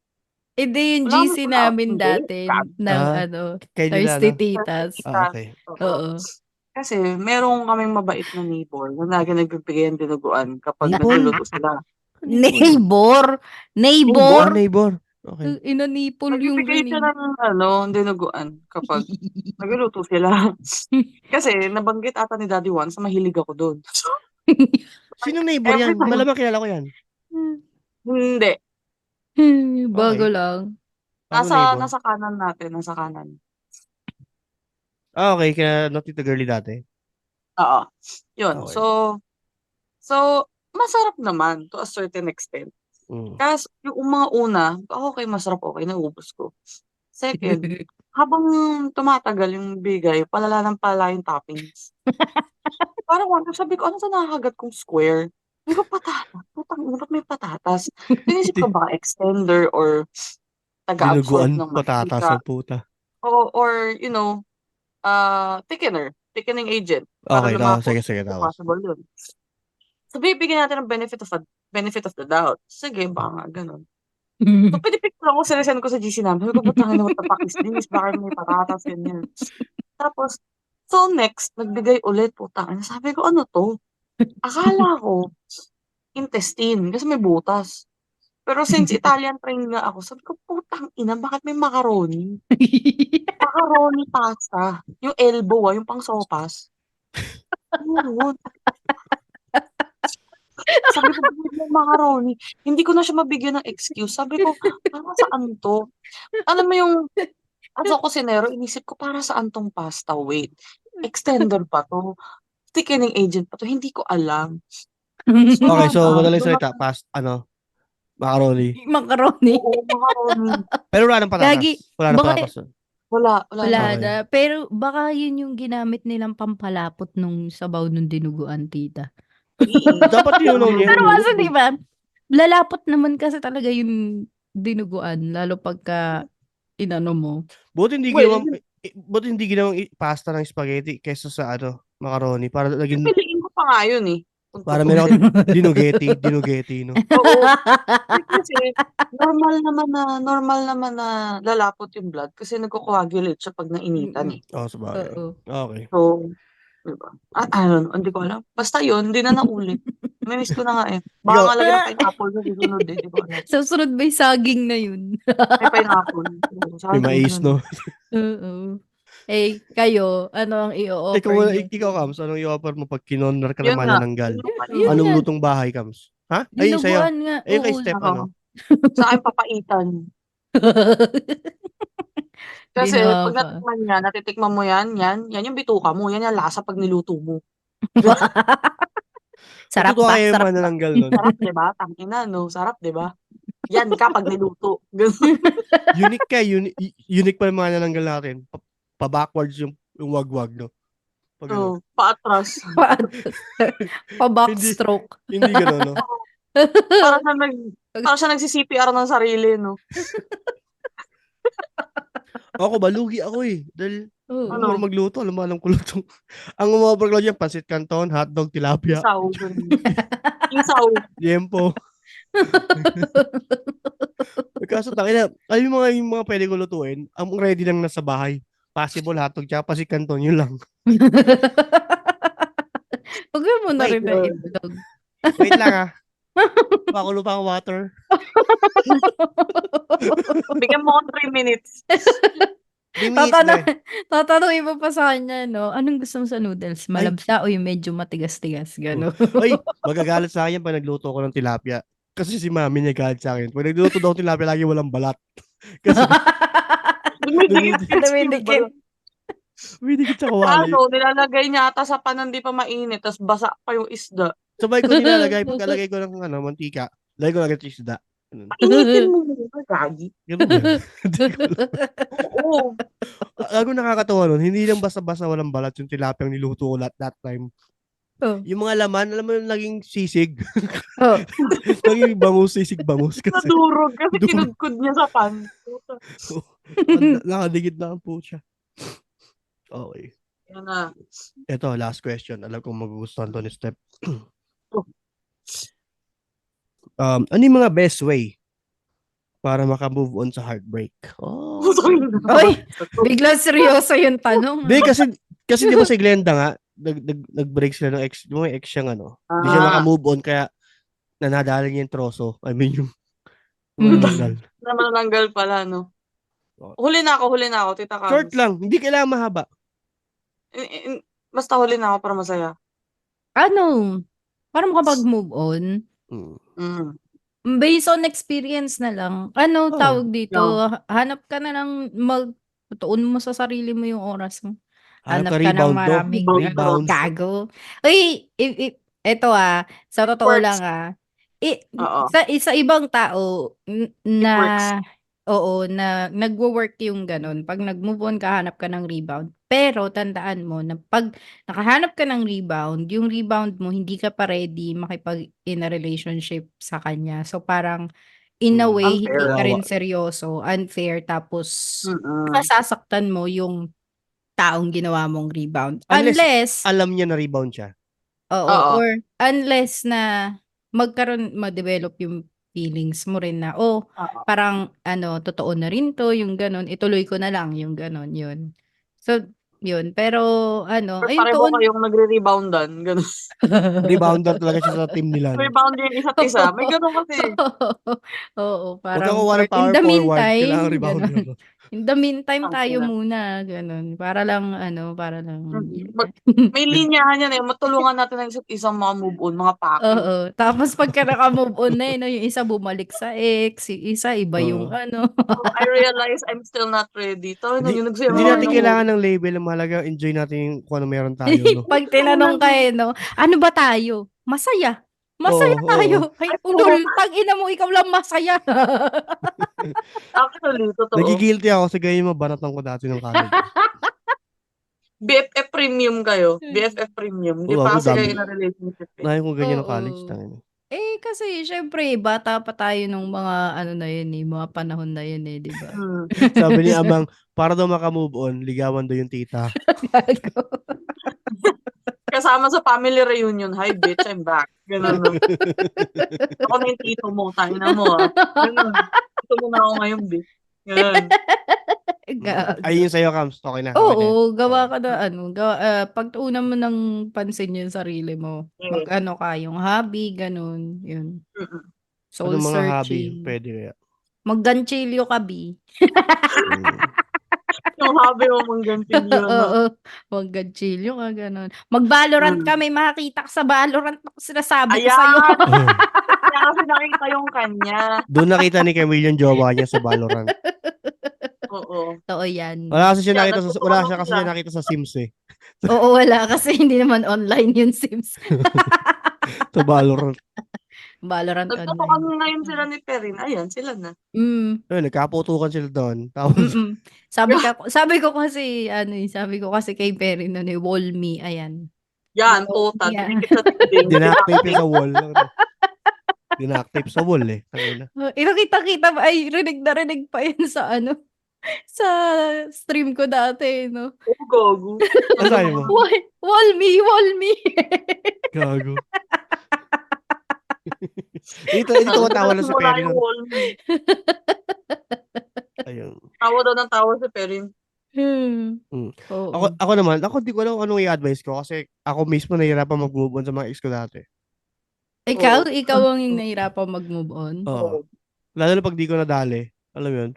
Hindi yung Wala GC wala, namin hindi. dati ng Ah, kayo nila, Thirsty no? Titas. Okay. Oo. Oo. Kasi meron kaming mabait na neighbor na lagi nagbibigay ng dinuguan kapag Neighbor? nagluluto sila. Neighbor! Neighbor? Neighbor. Okay. Inanipol yung Nagbibigay siya ng dinuguan kapag nagluluto sila. Kasi nabanggit ata ni Daddy once na mahilig ako doon. Sino neighbor yan? Every time. Malamang kilala ko yan. Hindi. Bago Okay. lang. Paano neighbor? Nasa kanan natin, nasa kanan. Okay. Kaya Tita Girlie dati. Oo. Yun. Okay. So, masarap naman to a certain extent. Mm. Kasi yung mga una, okay, masarap, okay, naubos ko. Second, habang tumatagal yung bigay, palala ng palala yung toppings. Parang sabi ko, ano sa nakahagat kong square? Sabi ko, patatas. Putang ina, ba't may patatas? Inisip ko baka extender or taga-absorb Dinuguan ng patatas mantika. ng puta. Or thickener. Thickening agent. Para Okay. lumapot. Sige. Tapos. Possible yun. So, bibigyan natin ng benefit of the doubt. Sige, baka nga, ganun. So, pinipik ko lang kung sinesend ko sa GC namin. Sabi ko, putangin na, what the fuck is this? Baka may patatas, ganyan. Tapos, so next, nagbigay ulit, putangin. Sabi ko, ano to? Akala ko, intestine, kasi may butas. Pero since Italian trained nga ako, sabi ko, putang ina, bakit may macaroni? Macaroni pasta. Yung elbow, yung pang sopas. Ano yun? Sabi ko, bakit may macaroni? Hindi ko na siya mabigyan ng excuse. Sabi ko, para saan to? Alam mo yung, as a kusinero, inisip ko, para saan tong pasta? Wait, extender pa to? Thickening agent pa to? Hindi ko alam. Okay. So, madaling Wala. salita. Macaroni. Macaroni. Oo, macaroni. Pero wala nang patatas. Gagi, Wala nang baka- patatas. Wala Wala Okay. na. Pero baka yun yung ginamit nilang pampalapot nung sabaw nung dinuguan, tita. Dapat tinunaw niya. Pero kasi di ba, lalapot naman kasi talaga yung dinuguan, lalo pagka inano mo. Buti hindi Well, ginawang pasta ng spaghetti kaysa sa macaroni para laging piliin ko pa nga yun eh. para meron dinugeti, no? Oo. Kasi normal naman na lalapot yung blood kasi nagko-coagulate siya pag nainitan eh. Oh, sabagay. Oo. Okay. So, diba? Hindi ko alam. Basta yun, hindi na naulit. Namiss ko na nga eh. Baka Ikaw, nga lagyan ng pineapple sa susunod eh. Di ba? Sa sunod may saging na yun. May pineapple. may Sayang, mais, ganun. no? Oo. Eh, kayo, ano ang i-offer niyo? Ikaw, Kams, anong i-offer mo pag kinonor ka ng Yun nga. manananggal? Yun Anong nga. lutong bahay, Kams? Ha? Ay, sa'yo. Dinuguan nga. Ayun kay Oo. Steph, Ako. ano? Sa akin papaitan. Kasi pag Binaka. natikman niya, natitikman mo yan yung bituka mo. Yan yung lasa pag niluto mo. Sarap Matutuwa ba? kayo yung Sarap ba? manananggal nun. Sarap, di ba? Tangina, no? Sarap, di ba? Yan ka pag niluto. Ganun. Unique ka, unique pa yung manananggal natin. Pa-backwards yung wagwag, no? Pag ano. Oh, paatras. Pa-backstroke. Hindi gano'n, no? Para siya nagsi-CPR ng sarili, no? Ako, balugi ako eh. Dahil, Oo. ano magluto, alam ko luto. Ang umobra ko dyan, pansit canton, hotdog, tilapia, Isaw. Ganun. Isaw. yempo. Kaso tangina, yung mga pwede ko lutuin, ang ready lang nasa bahay. Possible hotdog, tsaka pansit canton, yun lang. Huwag mo na Wait, rin na itlog. Wait lang ah. Pakulo pa ang water. Bigyan mo ko 3 minutes. 3 minutes na eh. Tatanungin mo pa sa kanya, no? Anong gusto mo sa noodles? Malabsa o yung medyo matigas-tigas? Gano'n. Ay, magagalit sa akin pag nagluto ko ng tilapia. Kasi si mami niya galit sa akin. Pag nagluto daw ng tilapia, lagi walang balat. Kasi Dumidikit. may dikit sa kawali. Ano, nilalagay niya ata sa pan hindi pa mainit, tapos basa pa yung isda. Sabay ko nilalagay, pagkalagay ko ng mantika, lagay ko lang ng isda. Ganun. Initin mo muna, gagi. Ganun ba yun? Hindi ko alam. Oo. Ako nakakatawa nun, hindi lang basta-basta walang balat yung tilapia ang niluto ko that time. Oh. Yung mga laman, alam mo yung naging sisig. Oh. Naging bangus, sisig bangus. Kasi Nadurog kasi Durog. kinudkud niya sa pan. nakadikit na ang po siya. Okay. Yan na. Ito, last question. Alam kong magugustuhan to ni Step. Ano yung mga best way para maka-move on sa heartbreak? Oh. Oy, biglang seryoso yung tanong. Hindi, kasi di ba si Glenda nga, nag-break sila ng ex, yung ex siyang ano, hindi siya maka-move on, kaya nanadala niya yung troso. I mean, yung manananggal. Manananggal pala, no? Huli na ako, Tita Kams. Short lang, hindi kailangan mahaba. Basta huli na ako para masaya. Ano? Para makapag-move on? Mm. Based on experience na lang. Ano tawag dito? Hanap ka na lang tuon mo sa sarili mo yung oras mo. Hanap ka ng rebound, no? maraming Rebound. gago. Uy, eto sa totoo Works. lang Oo. sa ibang tao na works. oo, na nagwo-work yung ganun. Pag nag-move on ka, hanap ka ng rebound. Pero tandaan mo na pag nakahanap ka ng rebound, yung rebound mo hindi ka pa ready makipag in a relationship sa kanya. So parang in a way hindi Unfair. ka rin seryoso, unfair, tapos Mm-mm. masasaktan mo yung taong ginawa mong rebound. Unless Unless alam niya na rebound siya. Oo. or unless na ma-develop yung feelings mo rin na, Oo. parang totoo na rin to, yung ganun, ituloy ko na lang, yung ganun, yun. So, yun. Pero, ayun, Pareho kayong nagre-reboundan. Ganun. Rebounder talaga siya sa team nila. No? Rebound yung isa't isa. May ganun kasi. Oo, Huwag parang, ka kuha ng power in the forward, meantime, kailangan rebounder. ganun. No? In the meantime, tayo Tangina. muna, ganun. Para lang, May linyahan yan eh. Matulungan natin ang isa't isang mga move on, mga paki. Oo. Tapos pagka naka-move on na no, yung isa bumalik sa ex, yung isa iba yung I realize I'm still not ready. Tayo na yung nagsayaw. Hindi natin kailangan ng label. Ang mahalaga, enjoy natin yung kung ano meron tayo. No? Pag tinanong ka no, ano ba tayo? Masaya. Masaya tayo. Ay, ulol, tang-ina mo, ikaw lang masaya. Actually, totoo. Nagigilty ako kasi ganyan mabanatan ko dati ng college. BFF premium kayo. BFF premium. Hindi Oo, pa ako kasi dami. kayo na relationship eh. Nahin ko ganyan ng Oo. college. Tangin. Kasi syempre, bata pa tayo nung mga na yun mga panahon na yun di ba? Sabi ni Amang, para daw maka-move on, ligawan daw yung tita. Kasama sa family reunion. Hi bitch, I'm back. Ganun. No? Ako na yung tito mo. Tangina mo. Ganun. Tito mo na ako ngayon bitch. Ganun. Gago. Ay, yung sa'yo, Kams. Okay na. Okay na. Oo, gawa Okay. ka na pagtuunan mo ng pansin yung sarili mo. Yes. Mag-ano ka, yung hobby, ganun, yun. Mm. Soul Anong mga hobby? searching. Pwede kaya. Magganchilyo ka, B. Mm. Yung hobby mo mong gantilyo, no? Oo, magganchilyo ka, ganun. Mag-Valorant ka, may makakita ka sa Valorant na sinasabi ko sa'yo. Ayan! Kaya kasi nakita yung kanya. Doon nakita ni Camille yung jowa niya sa Valorant. Oo. Totoo yan. Wala kasi siya Kaya nakita nagtutuwa wala lang siya kasi sila. siya nakita sa Sims eh. Oo, wala kasi hindi naman online yung Sims. Sa Valorant. Valorant Nagtutukan online. ngayon sila ni Perrin. Ayan, sila na. Ayun, nagkaputukan sila doon. Tapos, Sabi ko kasi sabi ko kasi kay Perry noon wall me, ayan. Yan, Wow, tuta. yeah. Dinikit sa dingding. dinaktape sa wall. Dinaktape sa wall eh. Tangina. Kita ay rinig na rinig pa yan sa sa stream ko dati, no. Oh, gago. Ano sabi mo? Wall me. Gago. Ito tumatawa lang si Wala Perry yung nun. wall me. Ayun. Tawa daw ng tawa si Perrin. Oo. Ako naman, di ko alam anong i-advise ko kasi ako mismo nahihirapan mag-move on sa mga ex ko dati. Ikaw Oo. ang nahihirapang mag-move on? Oo. Lalo na pag di ko nadali. Alam mo yun?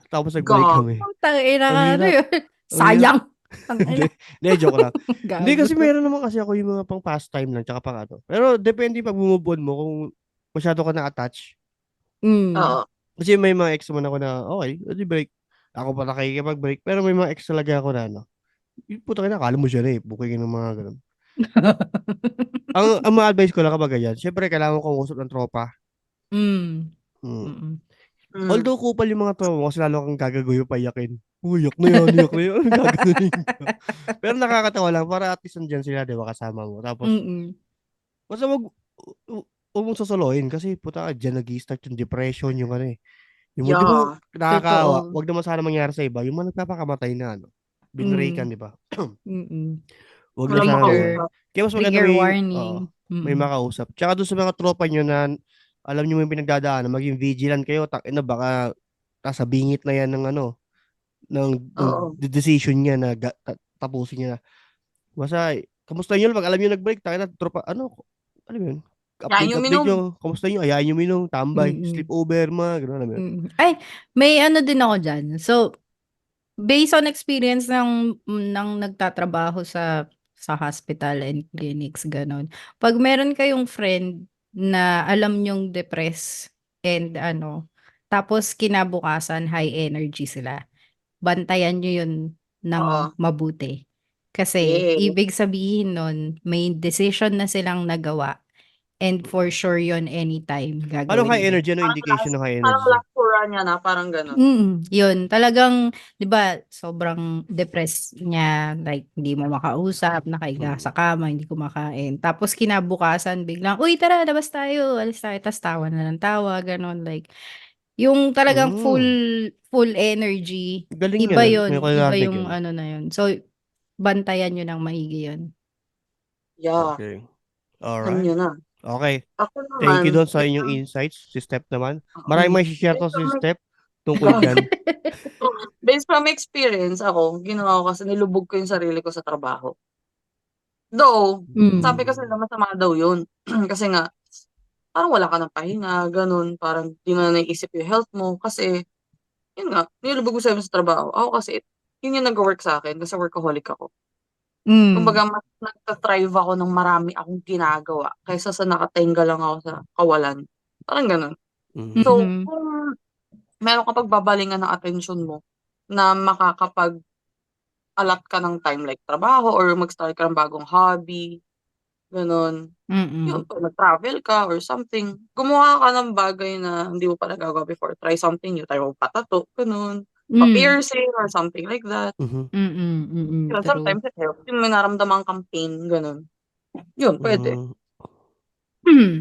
Tapos nag-break Gago. kami. Tangina Ang ka, hirap. yun? Sayang. Hindi, joke lang. Hindi Gago. kasi meron naman kasi ako yung mga pang pastime lang tsaka pang ano. Pero depende pag move on mo kung masyado ka na-attach. Oo. Kasi may mga ex naman ako na okay, di break. Ako pa nakikipag-break. Pero may mga ex talaga ako na ano. Yung puta ka na, akala mo siya na eh. Booking ng mga ganun. Ang mga advice ko lang kapag ganyan, syempre kailangan ko usap ng tropa. Mm. Hmm. Mm. Although kupal yung mga tropa mo kasi lalo kang gagagoy payakin. Uy, yak na yan. Gaganunin ka. Pero nakakatawa lang para at least nandiyan sila, di ba, kasama mo. Tapos, basta wag mong sosolohin kasi puta ka, dyan nag-i-start yung depression, yung ano eh. Yung, di ba, Yeah. nakakaawa. Totoo. Wag naman sana mangyari sa iba. Yung mga nagpapakamatay na, ano. Binraykan, di ba? Wag na Walang sana mangyari. makausap. Kaya mas maganda Trigger may, warning. may makausap. Tsaka doon sa mga tropa nyo na alam nyo yung pinagdadaanan, maging vigilant kayo, na baka nasa bingit na yan ng ano, ng Oo. decision niya na tapusin niya na. Basta, kamusta nyo lang, pag alam nyo nag-break, tayo na, tropa, ano mo yun? Yain yung Update minom. nyo, kamusta nyo, ayayin nyo minom, tambay, sleepover, mga, gano'n naman yun. Ay, may ano din ako dyan. So, based on experience ng nagtatrabaho sa hospital and clinics, ganon. Pag meron kayong friend na alam nyong depressed and tapos kinabukasan high energy sila, bantayan nyo yun ng Oo. mabuti. Kasi Yeah. ibig sabihin nun, may decision na silang nagawa and for sure yun anytime Anong gagawin high ulit. energy? Anong indication ng high Parang energy? last tour niya na, parang gano'n. Yun, talagang, di ba, sobrang depressed niya, like, hindi mo makausap, nakahiga sa kama, hindi kumakain. Tapos kinabukasan, biglang, uy, tara, labas tayo, alis tayo, tas tawa na ng tawa, ganon, like, yung talagang full energy, Galing iba yan. Ngayon yun, ko iba narinig yung yun. ano na yun. So, bantayan nyo ng maigi yun. Yeah. Okay. Alam Alright. nyo na. Okay. Ako Thank you naman, doon sa inyong insights. Si Step naman. Oo. Maraming may share to si Step tungkol dyan. based from experience, ako, ginawa ko kasi nilubog ko yung sarili ko sa trabaho. Though, sabi kasi nila masama daw yun. Kasi nga, parang wala ka ng pahinga, ganun. Parang di na naiisip yung health mo. Kasi, yun nga, nilubog ko sa trabaho. Ako kasi, yun yung nag-work sa akin kasi workaholic ako. Kumbaga, mas nagtatrive ako ng marami akong ginagawa kaysa sa nakatenga lang ako sa kawalan. Parang ganun. So, kung meron ka pagbabalingan ng atensyon mo na makakapag-allot ka ng time like trabaho or mag-start ka ng bagong hobby, ganun. Yun, pag nag-travel ka or something, gumawa ka ng bagay na hindi mo pa nagagawa before. Try something new. Try mo patato, ganun. Pa-piercing or something like that. Yun, True. sometimes it helps. Yung may naramdaman kang pain, ganun. Yun, pwede.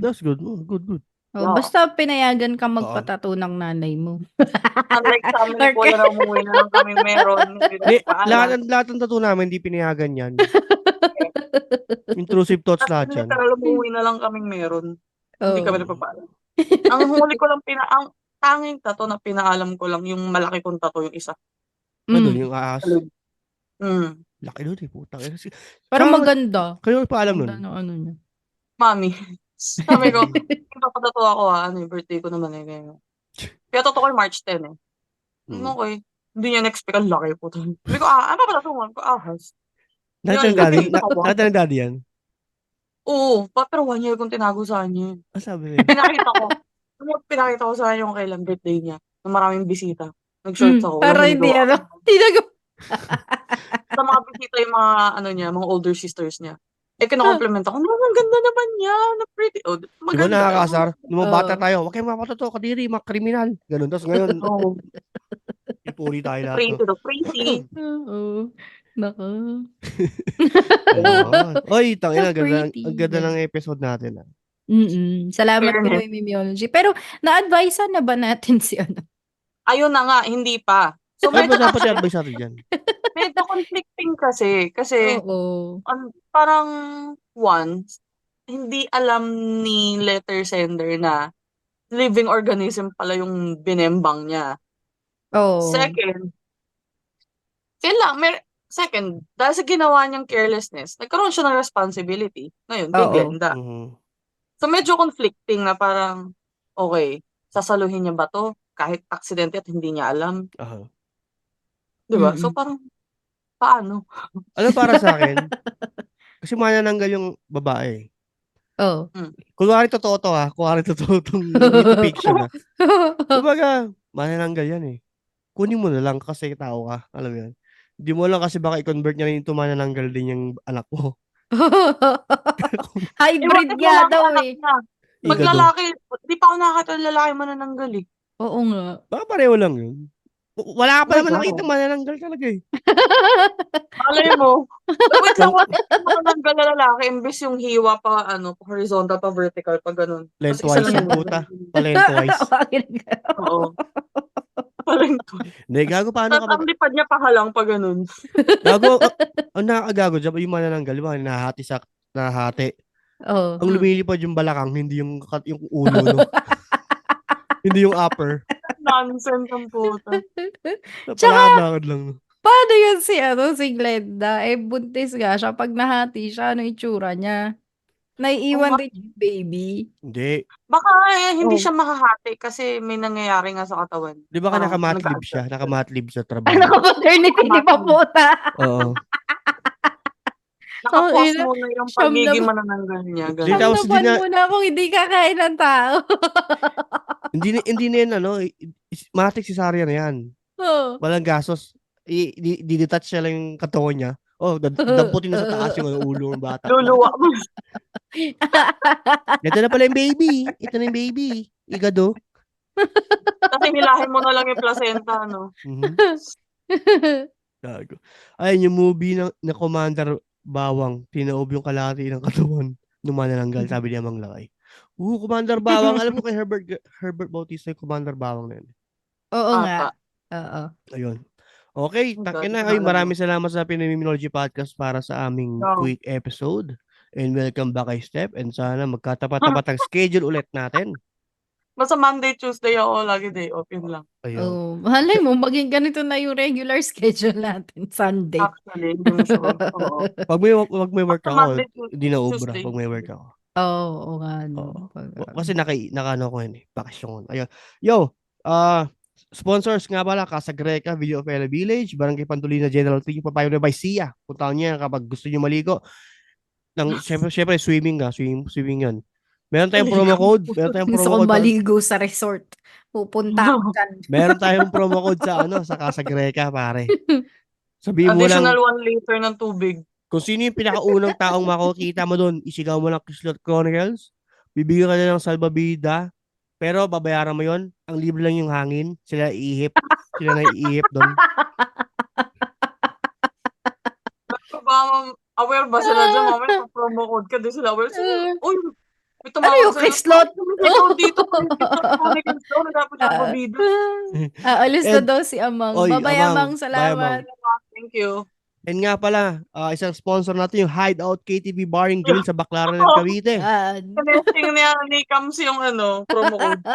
That's good. Good. Oh, Yeah. basta pinayagan ka magpatato ng nanay mo. Unlike sa amin ni Paula na umuwi na lang kami meron. Hindi paalam. Lahat ng tattoo namin, hindi pinayagan yan. Intrusive thoughts lahat yan. Literal, umuwi na lang kaming meron. Hindi kami Oh. nagpapaalam. Ang huli ko lang ang tanging tattoo na pinaalam ko lang yung malaki kong tattoo yung isa. Ano doon, Mm. yung ahas? Talog. Laki doon eh, putang ina. Pero Tsaka, maganda. kayo pa alam nun? Ganda ng ano niya. Mami. Sabi ko, papatato ako yung birthday ko naman ngayon. Kaya totoo ko March 10 eh. Okay. Hindi niya na-expect ang laki po. Sabi ko, papatato mo. Ahas. Nakita ng daddy? Nakita ng daddy yan? Oo, pero 1 year kong tinago sa kanya. Ano sabi niya? Pinakita ko sa kanya yung kailan birthday niya. Na maraming bisita. Nag-shorts ako. Para walang hindi maligaw. tinago. Sa mga bisita yung mga older sisters niya. Kinakompliment ako, ang ganda naman niya, na pretty. Oh, Di ba maganda. nakakasar? Nung mga bata Oo. tayo, wag kayong mapatato, kadiri, mga kriminal. Ganun. Tapos ngayon, Oo, ipuri tayo lahat. pretty to pretty. Oo. Nako. Ayun. Oy, tangina, So pretty. ang ganda ng episode natin. Salamat Fairness. Pinoy Mimiology. Pero na-advisean na ba natin si ano? Ayun na nga, hindi pa. So, Ano ba medyo, dapat i-advise natin dyan? medyo conflicting kasi. Kasi, Oo. parang, once, hindi alam ni letter sender na living organism pala yung binembang niya. Oo. Second, dahil sa ginawa niyang carelessness, nagkaroon siya ng responsibility. Ngayon, kay Oo. Glenda. Mhm. So, medyo conflicting na parang, okay, sasaluhin niya ba to? Kahit aksidente at hindi niya alam. Aha. Diba? So, parang, paano? Alam para sa akin, kasi manananggal yung babae. Oo. Kunwari totoo to ha. Kunwari totoo tong fiction ha. Kumbaga, manananggal yan eh. Kunin mo na lang kasi tao ka. Alam mo yan. Hindi mo lang kasi baka i-convert niya rin into manananggal din yung anak mo. Hybrid What if nga lalaki daw anak eh. niya? Pag Igado. lalaki, di pa ako nakakita ng lalaki manananggal eh. Oo nga. Baka pareho lang yun. Wala ka pa My naman God. nakita manananggal talaga eh. Malay mo. Wait lang, what if manananggal na lalaki, imbes yung hiwa pa, horizontal pa vertical, pa ganun. Tapos isa Lengthwise lang yung yung puta. Pa-lengthwise. Oo. Parang to. Hindi, gago paano Tapos kapag... ang lipad niya pahalang pa ganun. Gago, ang nakakagago dyan, yung manananggal, yung mga nahati. Oo. Ang lumilipad yung balakang, hindi yung ulo, no? Hindi yung upper. Nonsense ang puta. Napalakad-lakad lang, no? Paano yun si Glenda? Buntis nga siya. Pag nahati siya, ano itsura niya? Naiiwan din yung baby. Hindi. Baka hindi siya makahati kasi may nangyayari nga sa katawan. Di ba ka Parang nakamatlib nag-a-adjust. siya? Nakamatlib sa trabaho. Naka-maternity leave pa puta. Oo. Nakapuas ina, mo na yung siyam na pagiging ba- manananggal niya. Hindi, Ganun. tapos hindi Siyam na buwan muna akong hindi kakain ng tao. Hindi na yan, matik cesarean na yan. Oh. Walang gasos. Di-detach siya lang yung katawan niya. Oh, damputin na sa taas yung ulo ng bata. Luluwa mo. Ito na pala yung baby. Ito na yung baby. Igado. Kasi hilahin mo na lang yung placenta, no? Gago. Ayun, yung movie na Commander Bawang, tinaob yung kalahati ng katawan ng manananggal, sabi niya Mang Lakay. Commander Bawang. Alam mo kay Herbert Bautista yung Commander Bawang na yun. Oo nga. Ata. Oo. Ayun. Okay, takin na. Ay, maraming salamat sa Pinamiminology Podcast para sa aming quick episode. And welcome back kay Steph. And sana magkatapat-tapat ang schedule ulit natin. Basta Monday, Tuesday ako lagi day off. Yun lang. Ayun. Oh, malay mo, maging ganito na yung regular schedule natin. Sunday. Actually, hindi mo sure. Oo. Pag may work Basta ako, Monday, hindi na ubra Tuesday. pag may work ako. Oo nga. No. Kasi naka-ano ko yun eh. Bakasyon. Ayun. Yo, sponsors nga pala, Casagreka, Video of Ella Village, Barangay Pantulina, General T, papayo na by Sia. Puntahan niya kapag gusto niyo maligo. Syempre, swimming nga. Swimming yun. Meron tayong promo code. Gusto ko maligo sa resort. Pupunta ako dyan. Meron tayong promo code sa Casagreka, pare. Sabihin mo lang, additional 1 liter ng tubig. kung sino yung pinakaunang taong makikita mo doon, isigaw mo lang Kislot Chronicles, bibigyan ka na ng salbabida, pero babayaran mo yon. Ang libre lang yung hangin, sila iihip. Sila na iihip doon. Aware ba sila dyan? Mamaya pag promo code ka, di sila aware. Uy, ano yung Kislot? Dito, Alis na daw si Amang. Oy, Babay Amang. Amang, salamat. Thank you. And nga pala, isang sponsor natin yung Hideout KTV Bar and Grill sa Baclaran ng Cavite. Yan. Testing niya ni Cams yung promo code.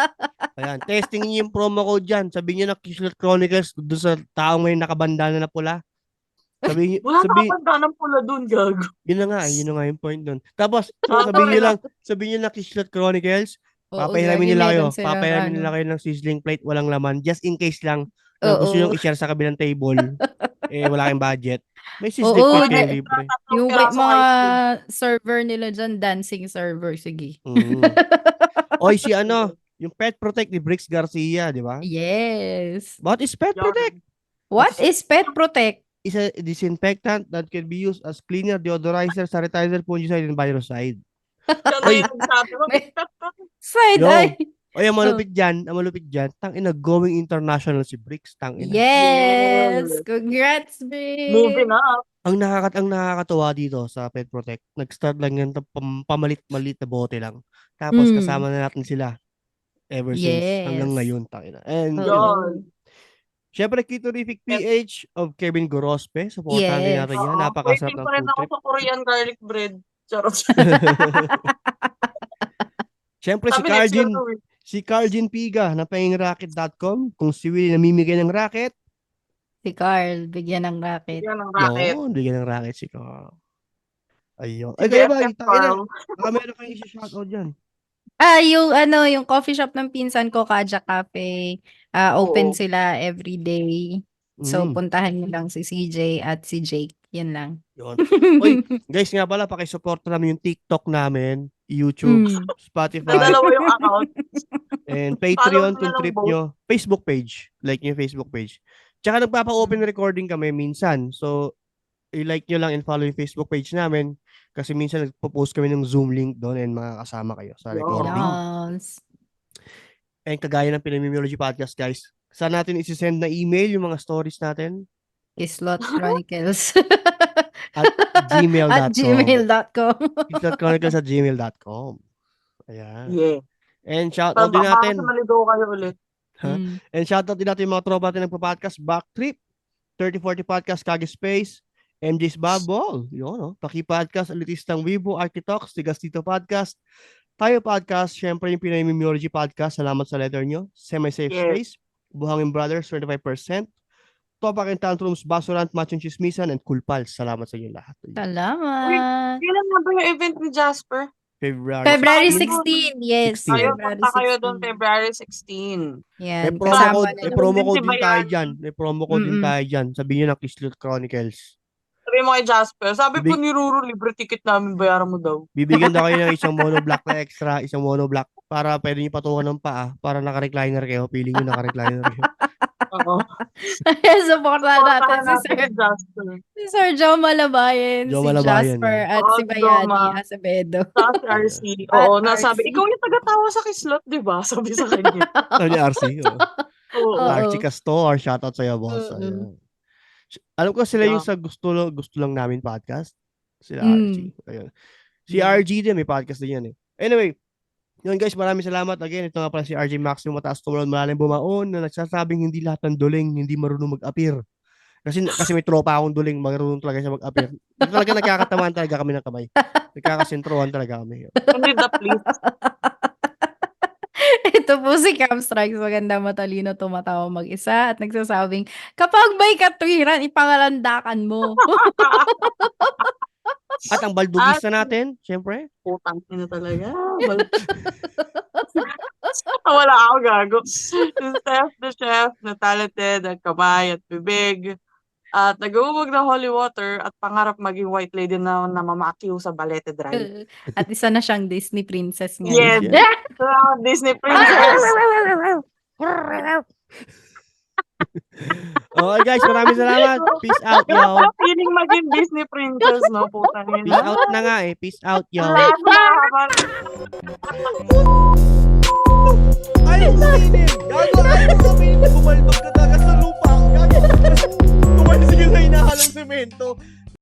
Ayan, testing niyo yung promo code dyan. Sabihin niyo na Kislet Chronicles doon sa taong may nakabandana na pula. Sabihin, Wala nakapanda ng pula dun, gago. yun na nga yung point doon. Tapos, sabihin niyo na Kislet Chronicles, papahiramin nila kayo. Papahiramin nila kayo ng sizzling plate, walang laman. Just in case lang, na gusto nyo i-share sa kabilang table, wala kayong budget. May sizzling plate kayo libre. Yung mga server nila dyan, dancing server, sige. Oy, yung Pet Protect ni Bricks Garcia, di ba? Yes. What is Pet Protect? What is Pet Protect? Is a disinfectant that can be used as cleaner, deodorizer, sanitizer, fungicide, and virucide. Oy. Side Yo. eye. Oy, ang malupit dyan, tangina, going international si Bricks, tangina. Yes. Congrats, Bricks. Moving up. Ang nakakatawa dito sa Pet Protect, nag-start lang yan pamalit-malit na bote lang. Tapos kasama na natin sila ever since hanggang ngayon, tangina. And syempre, Kitorific PH of Kevin Gorospe. Supportan din natin yan. Napakasarap ng pa rin food ako trip. sa Korean garlic bread. Charot. Syempre, si Carlin Piga na pangiracket.com. Kung si Willie namimigay ng racket. Si Carl, bigyan ng racket. Bigyan ng racket si Carl. Ayun. Ay, kaya ba? Baka meron kayong isi-shoutout dyan. Yung coffee shop ng pinsan ko, Kaja Cafe. Open sila every day. So, puntahan niyo lang si CJ at si Jake. Yan lang. Yun. Oy, guys, nga pala, pakisupport namin yung TikTok namin, YouTube, Spotify. Dalawa yung account. And Patreon kung trip nyo. Facebook page. Like nyo yung Facebook page. Tsaka nagpapa-open recording kami minsan. So, i-like nyo lang and follow yung Facebook page namin. Kasi minsan nagpo-post kami ng Zoom link doon and makakasama kayo sa recording. Yes. And kagaya ng Pinamimology Podcast, guys. Saan natin isi-send na email yung mga stories natin? Kislot Chronicles. At gmail.com. At gmail.com. kislotchronicles@gmail.com. Ayan. Yeah. And shoutout din natin. Maligaw kayo ulit. And shoutout din natin yung mga tropa natin nagpa-podcast. Backtrip, 3040 Podcast, Kage Space, MJ's Bubble, yun, Paki-Podcast, Elitistang Weibo, Architox, Tigastito Podcast, Tayo Podcast, syempre yung Pinamimology Podcast, salamat sa letter nyo, Semi-Safe Space, Buhangin Brothers, 25%, Topak and Tantrums, Basurant, Machong Chismisan, and Cool Pals, salamat sa inyo lahat. Salamat. Kailan na ba yung event ni Jasper? February 16, yes. 16. Punta kayo doon February 16. Yan. May promo code din tayo dyan. May promo code din tayo dyan. Sabihin nyo na Kislot Chronicles. Sabi mo kay Jasper, sabi po ni Ruru, libre ticket namin, bayaran mo daw. Bibigyan daw kayo ng isang monoblock na extra, isang monoblock para pwede nyo patukan ng paa para naka-recliner kayo. Piling nyo naka-recliner kayo. Oo. Supportan natin si Sir Joe Malabayan, si Jasper, at si Bayani Acevedo. Si RC. Oo, nasabi, ikaw yung taga-tawa sa Kislot, di ba? Sabi sa kanya. Sabi ni RC. Oo. RC Castor, shoutout sa'yo, boss. Alam ko sila yung sa gusto lang namin podcast. Sila RG. Ayun. Si RG din, may podcast din yan eh. Anyway, yun guys, maraming salamat. Again, ito nga pala si RJ Maximum Mataas Tumalon Malalim Bumaon na nagsasabing hindi lahat ng duling hindi marunong mag-appear. Kasi may tropa akong duling, marunong talaga siya mag-appear. Talaga nagkakatamaan talaga kami ng kamay. Nagkakasentrohan talaga kami. Hindi the please. Ito po si Cam Strikes, maganda matalino, tumatawa mag-isa at nagsasabing, kapag may katwiran, ipangalandakan mo. At ang baldugista natin, syempre. Putang ina talaga. Wala ako gago. Yung Steph the Chef na talented, ang kamay at bibig. At nag-uubog ng holy water at pangarap maging white lady na mamakiw sa Balete Drive. At isa na siyang Disney princess ngayon. Yeah. Disney princess. Okay guys, maraming salamat. Peace out, yo. Feeling maging Disney princess, no? Putang ina. Peace out na nga eh. Peace out, yo. Ay, sinin! Gago, ayaw sabihin na bumaldog ka talaga sa lupa. Gago, tumalis yung hinahalang semento.